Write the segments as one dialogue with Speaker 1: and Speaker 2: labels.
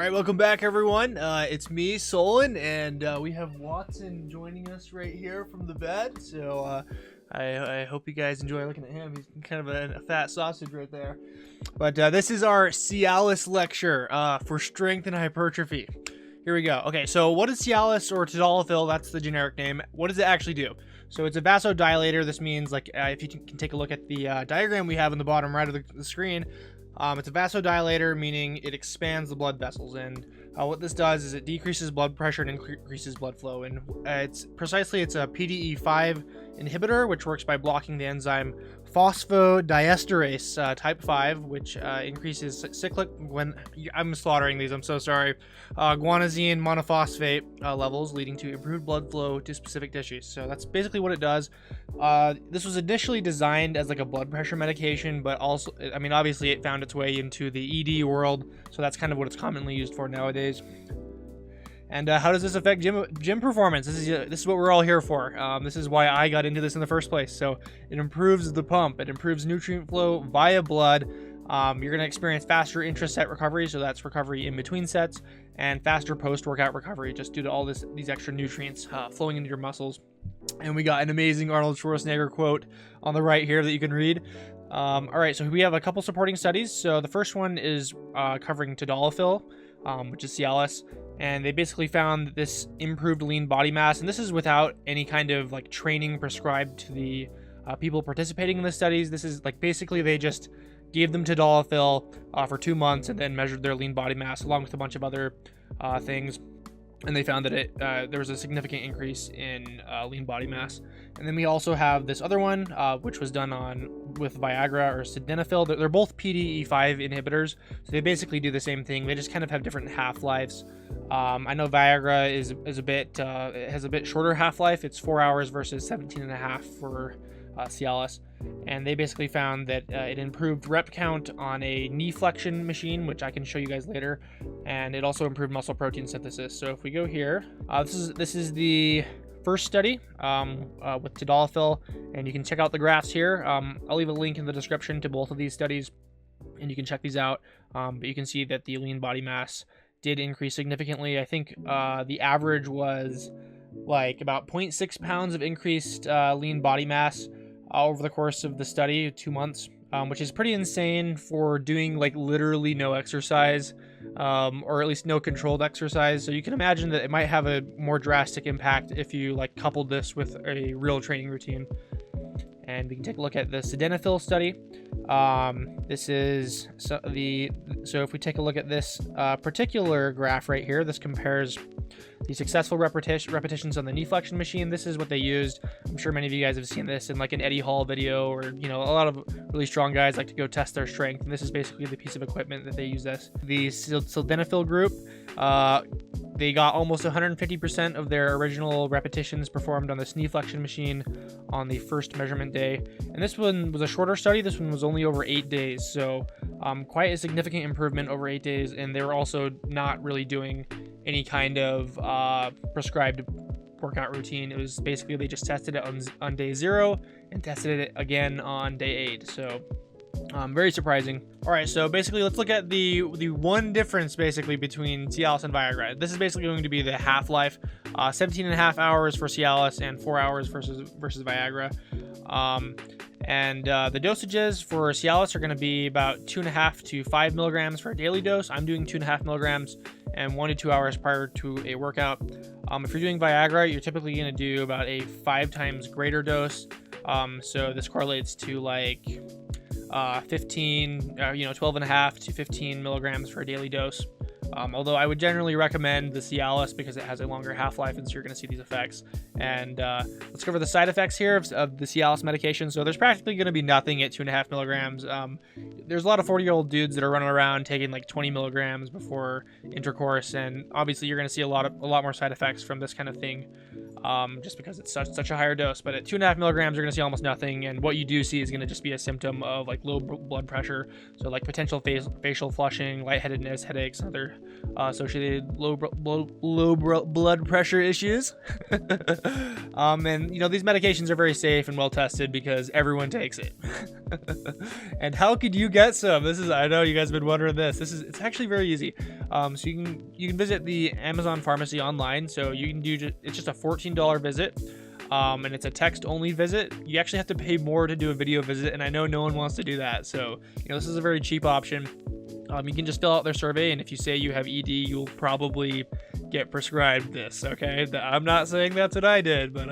Speaker 1: Alright, welcome back everyone. It's me, Solon, and we have Watson joining us right here from the bed. So I hope you guys enjoy looking at him. He's kind of a fat sausage right there. But this is our Cialis lecture for strength and hypertrophy. Here we go. Okay, so what is Cialis, or Tadalafil? That's the generic name. What does it actually do? So it's a vasodilator. This means, like, if you can take a look at the diagram we have in the bottom right of the screen, it's a vasodilator, meaning it expands the blood vessels, and what this does is it decreases blood pressure and increases blood flow. And it's a PDE5 inhibitor, which works by blocking the enzyme phosphodiesterase type 5, which increases cyclic, I'm slaughtering these, I'm so sorry, guanosine monophosphate levels, leading to improved blood flow to specific tissues. So that's basically what it does. This was initially designed as like a blood pressure medication, but also, I mean, obviously it found its way into the ED world, so that's kind of what it's commonly used for nowadays. And how does this affect gym performance? This is what we're all here for. This is why I got into this in the first place. So it improves the pump. It improves nutrient flow via blood. You're going to experience faster intra-set recovery, so that's recovery in between sets, and faster post-workout recovery, just due to all these extra nutrients flowing into your muscles. And we got an amazing Arnold Schwarzenegger quote on the right here that you can read. All right, so we have a couple supporting studies. So the first one is covering Tadalafil, which is Cialis, and they basically found this improved lean body mass, and this is without any kind of like training prescribed to the people participating in the studies. This is like basically they just gave them Tadalafil for 2 months and then measured their lean body mass along with a bunch of other things, and they found that there was a significant increase in lean body mass. And then we also have this other one, which was done with Viagra or Sildenafil. They're both PDE5 inhibitors, so they basically do the same thing. They just kind of have different half-lives. I know Viagra is a bit it has a bit shorter half-life. It's 4 hours versus 17.5 for Cialis. And they basically found that it improved rep count on a knee flexion machine, which I can show you guys later, and it also improved muscle protein synthesis. So if we go here, this is the first study with Tadalafil, and you can check out the graphs here. I'll leave a link in the description to both of these studies, and you can check these out. But you can see that the lean body mass did increase significantly. I think the average was like about 0.6 pounds of increased lean body mass over the course of the study, 2 months, which is pretty insane for doing like literally no exercise, or at least no controlled exercise. So you can imagine that it might have a more drastic impact if you like coupled this with a real training routine. And we can take a look at the Sildenafil study. This is so if we take a look at this particular graph right here, this compares the successful repetitions on the knee flexion machine. This is what they used. I'm sure many of you guys have seen this in like an Eddie Hall video, or a lot of really strong guys like to go test their strength. And this is basically the piece of equipment that they use this. The Sildenafil group, they got almost 150% of their original repetitions performed on this knee flexion machine on the first measurement day. And this one was a shorter study. This one was only over 8 days. So quite a significant improvement over 8 days. And they were also not really doing any kind of prescribed workout routine. It was basically they just tested it on day 0 and tested it again on day 8. So very surprising. All right, so basically let's look at the one difference basically between Cialis and Viagra. This is basically going to be the half-life, 17.5 hours for Cialis and 4 hours versus Viagra. And the dosages for Cialis are going to be about 2.5 to 5 milligrams for a daily dose. I'm doing 2.5 milligrams and 1 to 2 hours prior to a workout. If you're doing Viagra, you're typically going to do about a 5 times greater dose. So this correlates to like 12.5 to 15 milligrams for a daily dose. Although I would generally recommend the Cialis because it has a longer half-life, and so you're going to see these effects. And let's cover the side effects here of the Cialis medication. So there's practically going to be nothing at 2.5 milligrams. There's a lot of 40-year-old dudes that are running around taking like 20 milligrams before intercourse, and obviously you're going to see a lot more side effects from this kind of thing. just because it's such a higher dose. But at 2.5 milligrams, you're going to see almost nothing, and what you do see is going to just be a symptom of like low blood pressure, so like potential facial flushing, lightheadedness, headaches, and other associated low blood pressure issues. And you know, these medications are very safe and well tested because everyone takes it. And how could you get some? I know you guys have been wondering this. It's actually very easy. So you can visit the Amazon pharmacy online. So you can it's just a $14 visit. And it's a text only visit. You actually have to pay more to do a video visit, and I know no one wants to do that. So, you know, this is a very cheap option. You can just fill out their survey, and if you say you have ED, you'll probably get prescribed this, okay? I'm not saying that's what I did, but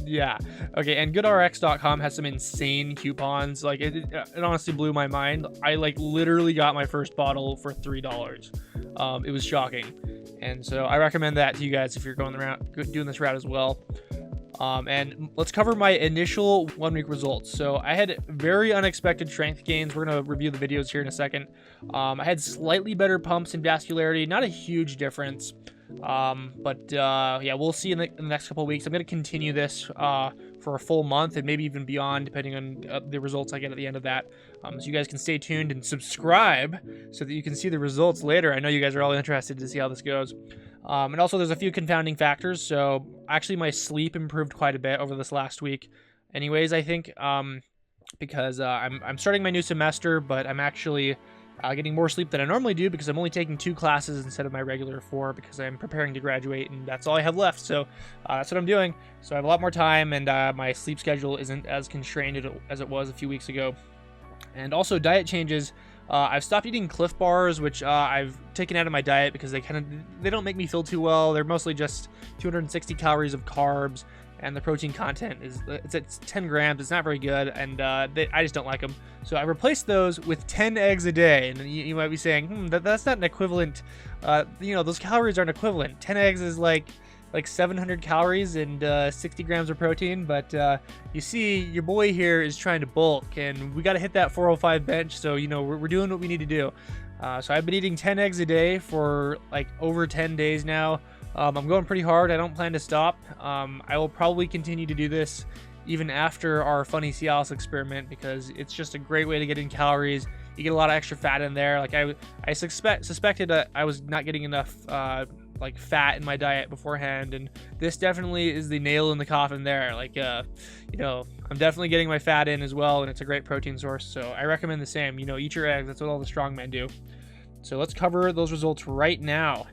Speaker 1: yeah. Okay, and GoodRx.com has some insane coupons. Like, it honestly blew my mind. I like literally got my first bottle for $3. It was shocking. And so I recommend that to you guys if you're doing this route as well. And let's cover my initial 1 week results. So I had very unexpected strength gains. We're going to review the videos here in a second. I had slightly better pumps and vascularity, not a huge difference. Yeah, we'll see in the next couple of weeks. I'm going to continue this for a full month and maybe even beyond, depending on the results I get at the end of that. So you guys can stay tuned and subscribe so that you can see the results later. I know you guys are all interested to see how this goes. And also there's a few confounding factors. So actually my sleep improved quite a bit over this last week. Anyways, I think because I'm starting my new semester, but I'm actually getting more sleep than I normally do because I'm only taking 2 classes instead of my regular 4 because I'm preparing to graduate and that's all I have left. So that's what I'm doing. So I have a lot more time, and my sleep schedule isn't as constrained as it was a few weeks ago. And also diet changes. I've stopped eating Cliff Bars, which I've taken out of my diet because they don't make me feel too well. They're mostly just 260 calories of carbs, and the protein content it's 10 grams. It's not very good, and I just don't like them. So I replaced those with 10 eggs a day. And you might be saying, that's not an equivalent. Those calories aren't equivalent. 10 eggs is like 700 calories and 60 grams of protein. But you see, your boy here is trying to bulk, and we got to hit that 405 bench. So we're doing what we need to do. So I've been eating 10 eggs a day for like over 10 days now. I'm going pretty hard. I don't plan to stop. I will probably continue to do this even after our funny Cialis experiment because it's just a great way to get in calories. You get a lot of extra fat in there. Like I suspected that I was not getting enough like fat in my diet beforehand, and this definitely is the nail in the coffin there. Like I'm definitely getting my fat in as well, and it's a great protein source. So I recommend the same. Eat your eggs. That's what all the strongmen do. So let's cover those results right now.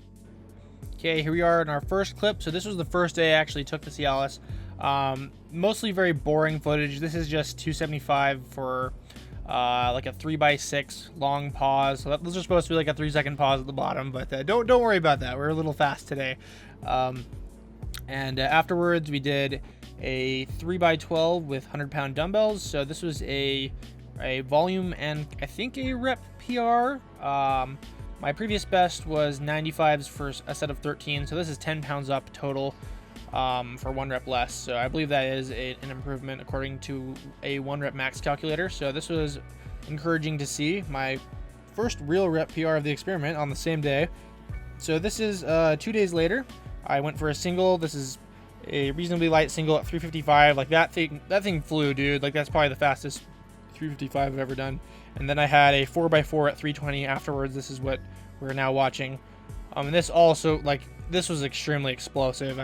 Speaker 1: Okay, here we are in our first clip. So this was the first day I actually took the Cialis. Mostly very boring footage. This is just 275 for like a 3x6 long pause. So those are supposed to be like a 3-second pause at the bottom, but don't worry about that. We're a little fast today. And afterwards we did a 3x12 with 100-pound dumbbells. So this was a volume and I think a rep PR. My previous best was 95s for a set of 13, so this is 10 pounds up total for 1 rep less. So I believe that is an improvement according to a 1 rep max calculator. So this was encouraging to see. My first real rep PR of the experiment on the same day. So this is 2 days later. I went for a single. This is a reasonably light single at 355. Like that thing flew, dude. Like that's probably the fastest 355 I've ever done. And then I had a 4x4 at 320 afterwards. This is what we're now watching. And this also, this was extremely explosive.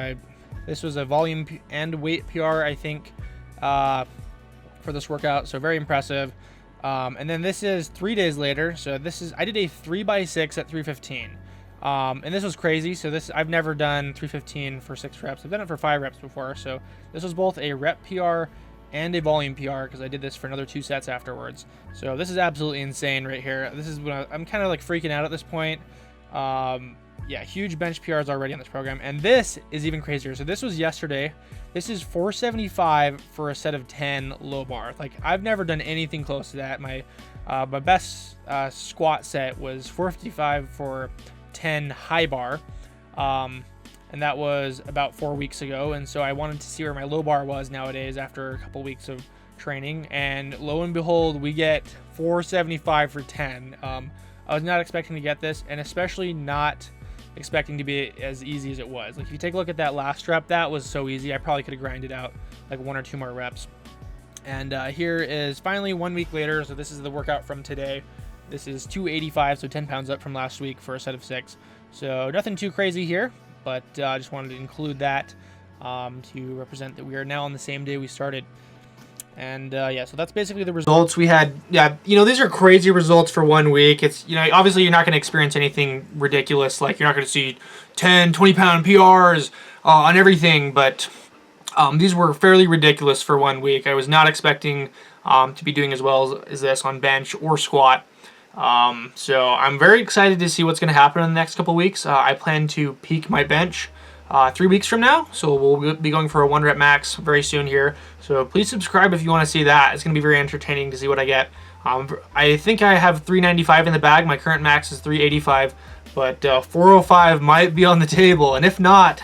Speaker 1: This was a volume and weight PR, I think, for this workout. So very impressive. And then this is 3 days later. So I did a 3x6 at 315. And this was crazy. So I've never done 315 for 6 reps. I've done it for 5 reps before. So this was both a rep PR and a volume PR because I did this for another 2 sets afterwards. So this is absolutely insane right here. This is when I'm kind of like freaking out at this point. Yeah, huge bench PRs already on this program. And this is even crazier. So this was yesterday. This is 475 for a set of 10 low bar. Like I've never done anything close to that. My best squat set was 455 for 10 high bar. And that was about 4 weeks ago. And so I wanted to see where my low bar was nowadays after a couple weeks of training. And lo and behold, we get 475 for 10. I was not expecting to get this, and especially not expecting to be as easy as it was. Like if you take a look at that last rep, that was so easy. I probably could have grinded out like 1 or 2 more reps. And here is finally 1 week later. So this is the workout from today. This is 285, so 10 pounds up from last week for a set of 6. So nothing too crazy here, but I just wanted to include that to represent that we are now on the same day we started. And yeah, so that's basically the results we had. Yeah, you know, these are crazy results for 1 week. It's, you know, obviously you're not going to experience anything ridiculous. Like you're not going to see 10, 20 pound PRs on everything, but these were fairly ridiculous for 1 week. I was not expecting to be doing as well as this on bench or squat. So I'm very excited to see what's going to happen in the next couple weeks. I plan to peak my bench 3 weeks from now, so we'll be going for a 1 rep max very soon here. So please subscribe if you want to see that. It's going to be very entertaining to see what I get. I think I have 395 in the bag. My current max is 385, but 405 might be on the table, and if not,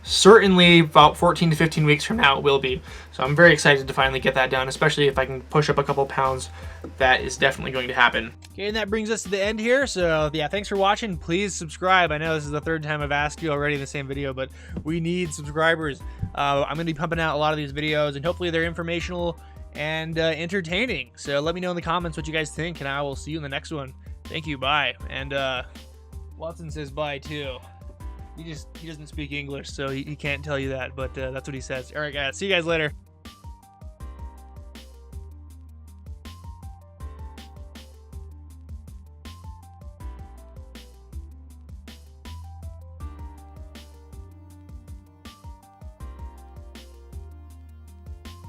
Speaker 1: certainly about 14 to 15 weeks from now it will be. So I'm very excited to finally get that done, especially if I can push up a couple pounds. That is definitely going to happen. Okay, and that brings us to the end here. So yeah, thanks for watching. Please subscribe. I know this is the 3rd time I've asked you already in the same video, but we need subscribers. I'm going to be pumping out a lot of these videos, and hopefully they're informational and entertaining. So let me know in the comments what you guys think, and I will see you in the next one. Thank you. Bye. And Watson says bye too. He doesn't speak English, so he can't tell you that, but that's what he says. All right, guys. See you guys later.